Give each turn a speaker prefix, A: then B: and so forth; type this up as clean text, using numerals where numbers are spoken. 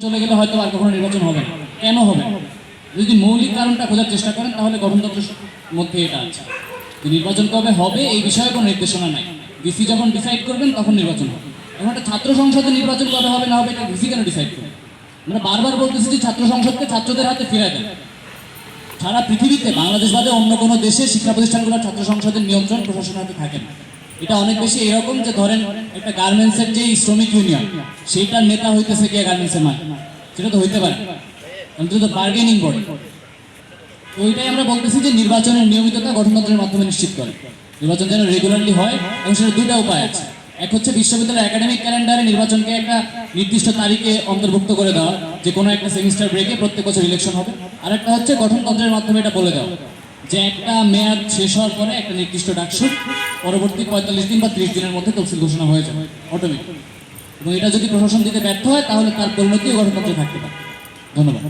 A: চলে গেলে হয়তো আর কখনো নির্বাচন হবে না। কেন হবে না? যদি মৌলিক কারণটা খোঁজার চেষ্টা করেন তাহলে গঠনতন্ত্রের মধ্যে এটা আছে। নির্বাচন কবে হবে এই বিষয়ে কোনো নির্দেশনা নাই। ভিসি যখন ডিসাইড করবেন তখন নির্বাচন হবে। এখন একটা ছাত্র সংসদে নির্বাচন কবে হবে না হবে এটা ভিসি কেন ডিসাইড করবে? আমরা বারবার বলতেছি যে ছাত্র সংসদকে ছাত্রদের হাতে ফিরে দেন। সারা পৃথিবীতে বাংলাদেশ বাদে অন্য কোনো দেশে শিক্ষা প্রতিষ্ঠানগুলো ছাত্র সংসদের নিয়ন্ত্রণ প্রশাসনের হাতে থাকে না। এটা অনেক বেশি এরকম যে ধরেন একটা গার্মেন্টসের যে শ্রমিক ইউনিয়ন সেইটার নেতা হইতেছে গিয়ে গার্মেন্টসের মালিক, সেটা তো হইতে পারে অন্তত বার্গেনিং বডি। তো ওইটাই আমরা বলতেছি যে নির্বাচনের নিয়মিততা গঠনতন্ত্রের মাধ্যমে নিশ্চিত করে। নির্বাচন যেন রেগুলারলি হয় এবং সেটা দুইটা উপায় আছে। এক হচ্ছে বিশ্ববিদ্যালয়ের একাডেমিক ক্যালেন্ডারে নির্বাচনকে একটা নির্দিষ্ট তারিখে অন্তর্ভুক্ত করে দেওয়া, যে কোনো একটা সেমিস্টার ব্রেকে প্রত্যেক বছর ইলেকশন হবে। আর একটা হচ্ছে গঠনতন্ত্রের মাধ্যমে এটা বলে দেওয়া যে একটা মেয়াদ শেষ হওয়ার পরে একটা নির্দিষ্ট ডাকসুর পরবর্তী 45 দিন বা 30 দিনের মধ্যে তফসিল ঘোষণা হয়ে যাবে অটোমেটিক। এবং এটা যদি প্রশাসন দিতে ব্যর্থ হয় তাহলে তার পরিণতিও গঠনতন্ত্রে থাকতে পারে। ধন্যবাদ।